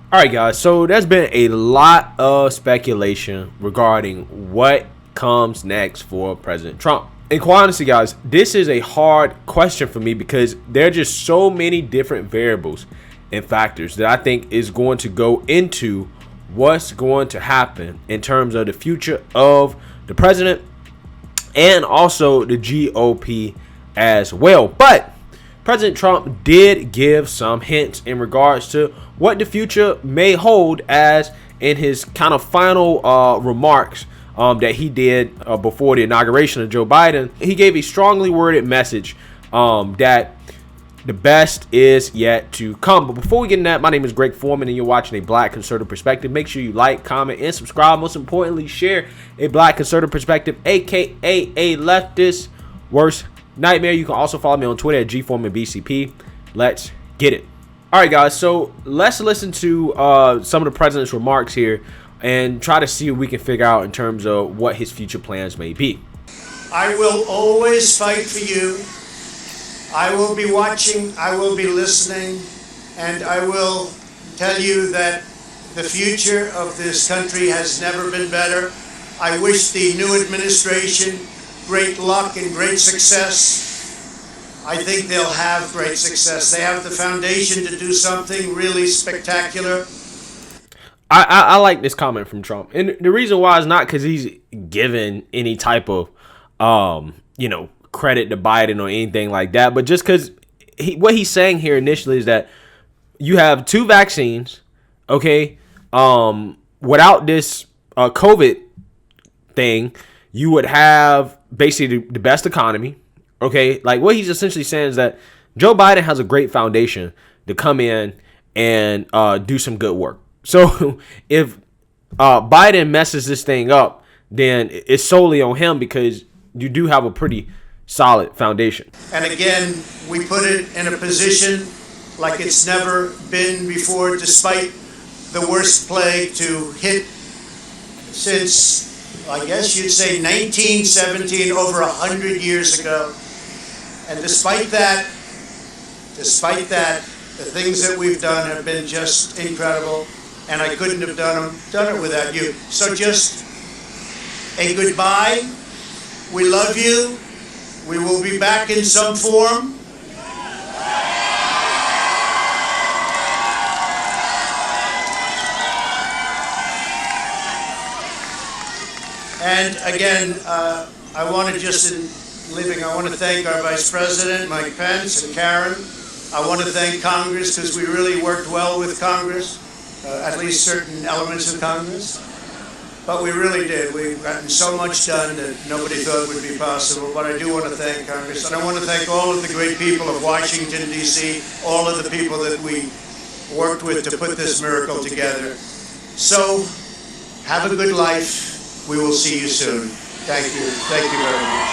All right, guys. So there's been a lot of speculation regarding what comes next for President Trump. And quite honestly, guys, this is a hard question for me because there are just so many different variables and factors that I think is going to go into what's going to happen in terms of the future of the president and also the GOP as well. But President Trump did give some hints in regards to what the future may hold, as in his kind of final remarks that he did before the inauguration of Joe Biden. He gave a strongly worded message that the best is yet to come. But before we get into that, my name is Greg Foreman, and you're watching A Black Conservative Perspective. Make sure you like, comment, and subscribe. Most importantly, share A Black Conservative Perspective, aka a leftist worst nightmare. You can also follow me on Twitter at GForemanBCP. Let's get it. All right, guys. So let's listen to some of the president's remarks here and try to see what we can figure out in terms of what his future plans may be. I will always fight for you. I will be watching, I will be listening, and I will tell you that the future of this country has never been better. I wish the new administration great luck and great success. I think they'll have great success. They have the foundation to do something really spectacular. I like this comment from Trump. And the reason why is not because he's given any type of, credit to Biden or anything like that, but just because what he's saying here initially is that you have two vaccines, okay? Without this COVID thing, you would have basically the best economy, okay? Like what he's essentially saying is that Joe Biden has a great foundation to come in and do some good work. So if Biden messes this thing up, then it's solely on him because you do have a pretty solid foundation. And again, we put it in a position like it's never been before, despite the worst plague to hit since, I guess you'd say, 1917, over 100 years ago. And despite that, the things that we've done have been just incredible, and I couldn't have done it without you. So just a goodbye. We love you. We will be back in some form. And again, I want to just, in leaving, I want to thank our Vice President, Mike Pence, and Karen. I want to thank Congress because we really worked well with Congress, at least certain elements of Congress. But we really did. We've gotten so much done that nobody thought would be possible. But I do want to thank Congress. And I want to thank all of the great people of Washington, D.C., all of the people that we worked with to put this miracle together. So, have a good life. We will see you soon. Thank you. Thank you very much.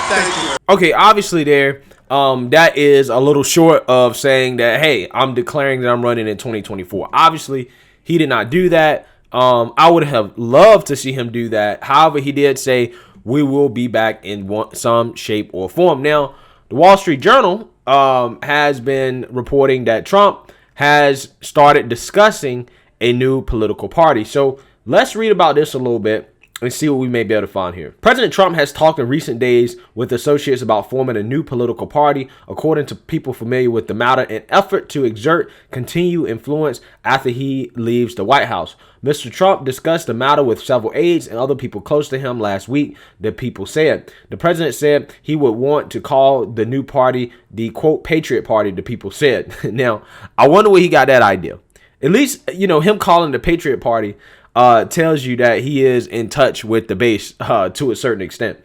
Thank you. Okay, obviously there, that is a little short of saying that, hey, I'm declaring that I'm running in 2024. Obviously, he did not do that. I would have loved to see him do that. However, he did say we will be back in some shape or form. Now, the Wall Street Journal has been reporting that Trump has started discussing a new political party. So let's read about this a little bit and see what we may be able to find here. President Trump has talked in recent days with associates about forming a new political party, according to people familiar with the matter, in an effort to exert continued influence after he leaves the White House. Mr. Trump discussed the matter with several aides and other people close to him last week, the people said. The president said he would want to call the new party the, quote, Patriot Party, the people said. Now, I wonder where he got that idea. At least, him calling the Patriot Party tells you that he is in touch with the base to a certain extent.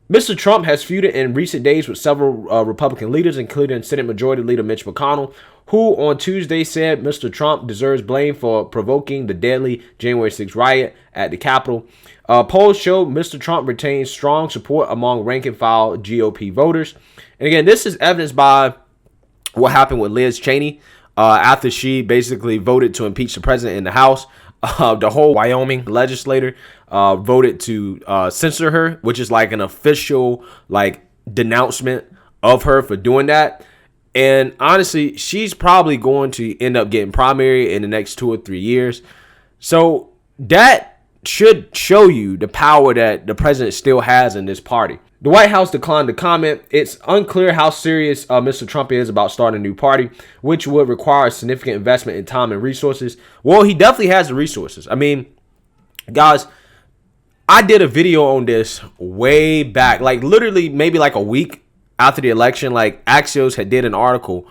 Mr. Trump has feuded in recent days with several Republican leaders, including Senate Majority Leader Mitch McConnell, who on Tuesday said Mr. Trump deserves blame for provoking the deadly January 6th riot at the Capitol. Polls show Mr. Trump retains strong support among rank-and-file GOP voters. And again, this is evidenced by what happened with Liz Cheney after she basically voted to impeach the president in the House. The whole Wyoming legislator voted to censor her, which is like an official denouncement of her for doing that. And honestly, she's probably going to end up getting primary in the next 2 or 3 years. So that should show you the power that the president still has in this party. The White House declined to comment. It's unclear how serious Mr. Trump is about starting a new party, which would require a significant investment in time and resources. Well, he definitely has the resources. I mean, guys, I did a video on this way back, like literally maybe like a week after the election. Like Axios had did an article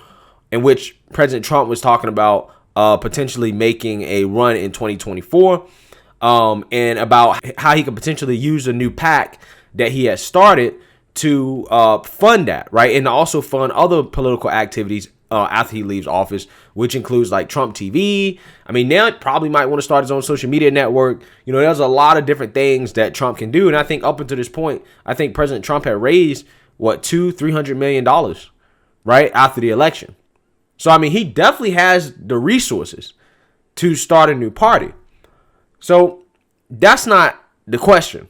in which President Trump was talking about potentially making a run in 2024, and about how he could potentially use a new PAC that he has started to fund that, right? And also fund other political activities after he leaves office, which includes like Trump TV. I mean, now it probably might want to start his own social media network. You know, there's a lot of different things that Trump can do. And I think up until this point, I think President Trump had raised, what, $200-300 million, right, after the election. So, I mean, he definitely has the resources to start a new party. So that's not the question.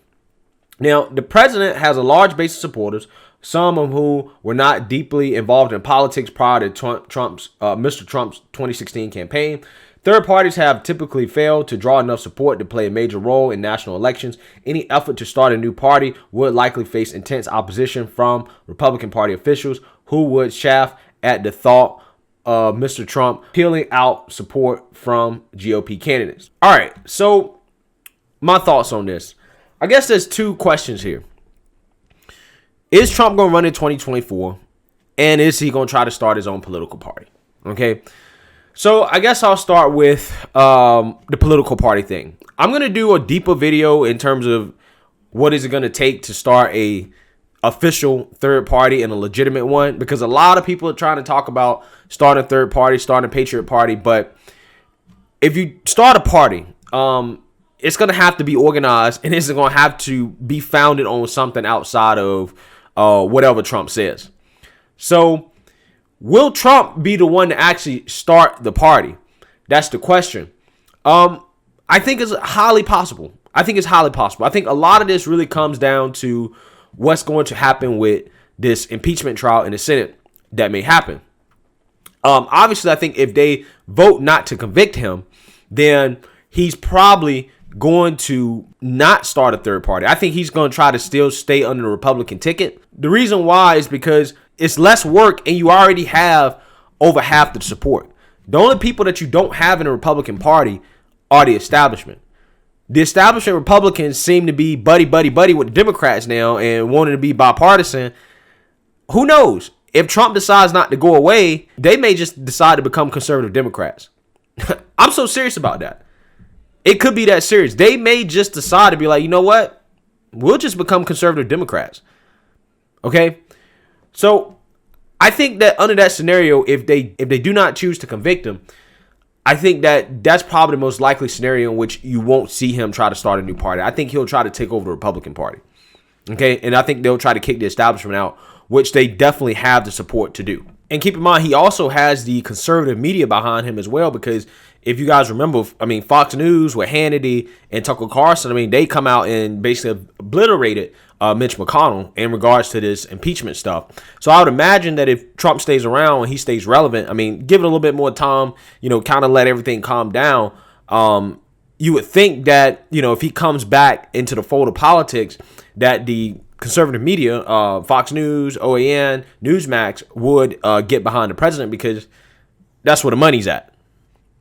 Now, the president has a large base of supporters, some of whom were not deeply involved in politics prior to Mr. Trump's 2016 campaign. Third parties have typically failed to draw enough support to play a major role in national elections. Any effort to start a new party would likely face intense opposition from Republican Party officials who would chafe at the thought of Mr. Trump peeling out support from GOP candidates. All right, so my thoughts on this. I guess there's two questions here. Is Trump going to run in 2024? And is he going to try to start his own political party? Okay. So I guess I'll start with the political party thing. I'm going to do a deeper video in terms of what is it going to take to start a official third party and a legitimate one, because a lot of people are trying to talk about starting a third party, starting a Patriot party. But if you start a party, it's going to have to be organized, and it's going to have to be founded on something outside of whatever Trump says. So will Trump be the one to actually start the party? That's the question. I think it's highly possible. I think a lot of this really comes down to what's going to happen with this impeachment trial in the Senate that may happen. Obviously, I think if they vote not to convict him, then he's probably going to not start a third party. I think he's going to try to still stay under the Republican ticket. The reason why is because it's less work and you already have over half the support. The only people that you don't have in the Republican Party are the establishment. The establishment Republicans seem to be buddy with the Democrats now and wanting to be bipartisan. Who knows? If Trump decides not to go away, they may just decide to become conservative Democrats. I'm so serious about that. It could be that serious. They may just decide to be like, you know what? We'll just become conservative Democrats. Okay? So I think that under that scenario, if they do not choose to convict him, I think that that's probably the most likely scenario in which you won't see him try to start a new party. I think he'll try to take over the Republican Party. Okay? And I think they'll try to kick the establishment out, which they definitely have the support to do. And keep in mind, he also has the conservative media behind him as well, because if you guys remember, I mean, Fox News with Hannity and Tucker Carlson, I mean, they come out and basically obliterated Mitch McConnell in regards to this impeachment stuff. So I would imagine that if Trump stays around and he stays relevant, I mean, give it a little bit more time, you know, kind of let everything calm down. You would think that, you know, if he comes back into the fold of politics, that the conservative media, Fox News, OAN, Newsmax, would get behind the president, because that's where the money's at.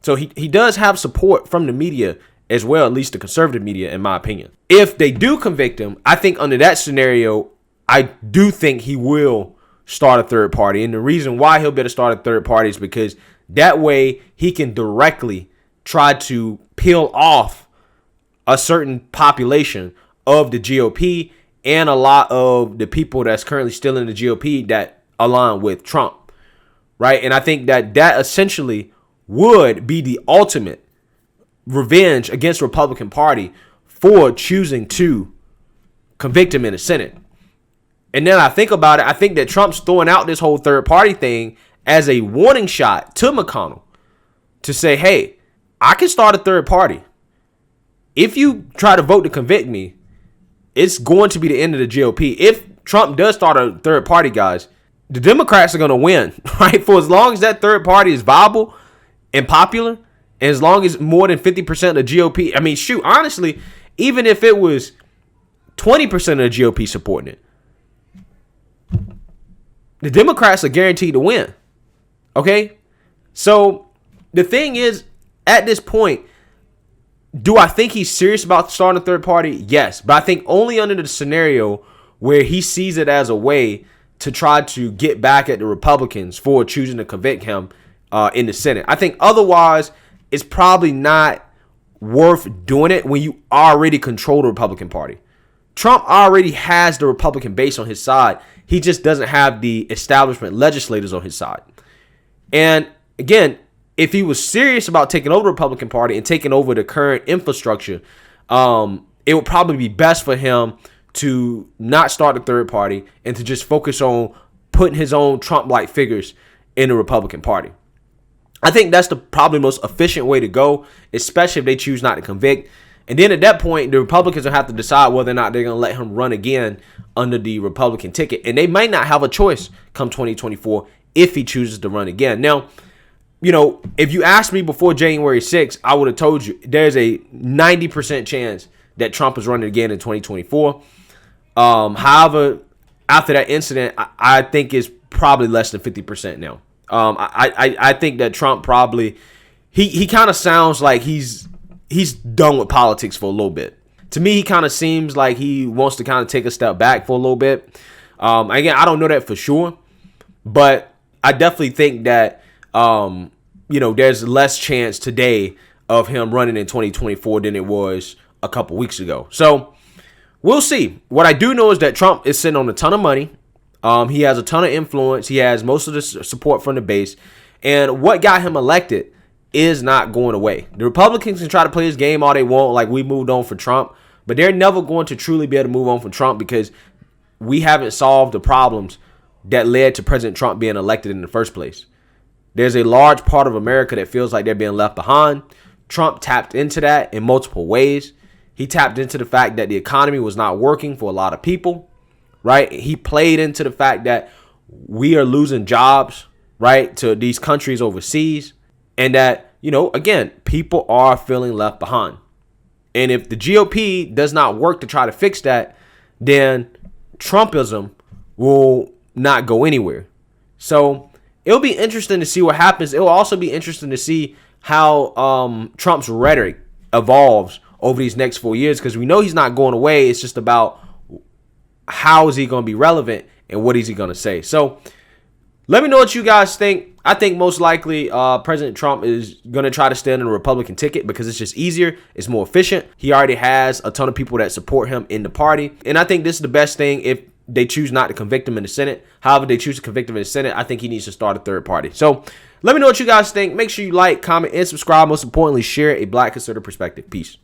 So he does have support from the media as well, at least the conservative media, in my opinion. If they do convict him, I think under that scenario, I do think he will start a third party. And the reason why he'll be able to start a third party is because that way he can directly try to peel off a certain population of the GOP and a lot of the people that's currently still in the GOP that align with Trump, right? And I think that essentially would be the ultimate revenge against the Republican Party for choosing to convict him in the Senate. And then I think about it, I think that Trump's throwing out this whole third party thing as a warning shot to McConnell to say, hey, I can start a third party. If you try to vote to convict me, it's going to be the end of the GOP. If Trump does start a third party, guys, the Democrats are going to win, right? For as long as that third party is viable and popular, and as long as more than 50% of the GOP, I mean, shoot, honestly, even if it was 20% of the GOP supporting it, the Democrats are guaranteed to win. Okay? So the thing is, at this point, do I think he's serious about starting a third party? Yes. But I think only under the scenario where he sees it as a way to try to get back at the Republicans for choosing to convict him in the Senate. I think otherwise, it's probably not worth doing it when you already control the Republican Party. Trump already has the Republican base on his side. He just doesn't have the establishment legislators on his side. And again, if he was serious about taking over the Republican Party and taking over the current infrastructure, it would probably be best for him to not start the third party and to just focus on putting his own Trump-like figures in the Republican Party. I think that's the probably most efficient way to go, especially if they choose not to convict. And then at that point, the Republicans will have to decide whether or not they're going to let him run again under the Republican ticket. And they might not have a choice come 2024 if he chooses to run again. Now, you know, if you asked me before January 6th, I would have told you there's a 90% chance that Trump is running again in 2024. However, after that incident, I think it's probably less than 50% now. I think that Trump probably, he kind of sounds like he's done with politics for a little bit. To me, he kind of seems like he wants to kind of take a step back for a little bit. Again, I don't know that for sure, but I definitely think that, there's less chance today of him running in 2024 than it was a couple weeks ago. So we'll see. What I do know is that Trump is sitting on a ton of money. He has a ton of influence. He has most of the support from the base. And what got him elected is not going away. The Republicans can try to play this game all they want, like we moved on for Trump, but they're never going to truly be able to move on from Trump because we haven't solved the problems that led to President Trump being elected in the first place. There's a large part of America that feels like they're being left behind. Trump tapped into that in multiple ways. He tapped into the fact that the economy was not working for a lot of people, right? He played into the fact that we are losing jobs, right, to these countries overseas. And that, again, people are feeling left behind. And if the GOP does not work to try to fix that, then Trumpism will not go anywhere. So it'll be interesting to see what happens. It will also be interesting to see how Trump's rhetoric evolves over these next 4 years, because we know he's not going away. It's just about how is he going to be relevant and what is he going to say. So let me know what you guys think. I think most likely President Trump is going to try to stand on the Republican ticket because it's just easier. It's more efficient. He already has a ton of people that support him in the party. And I think this is the best thing if they choose not to convict him in the Senate. However, they choose to convict him in the Senate, I think he needs to start a third party. So let me know what you guys think. Make sure you like, comment, and subscribe. Most importantly, share a Black conservative perspective. Peace.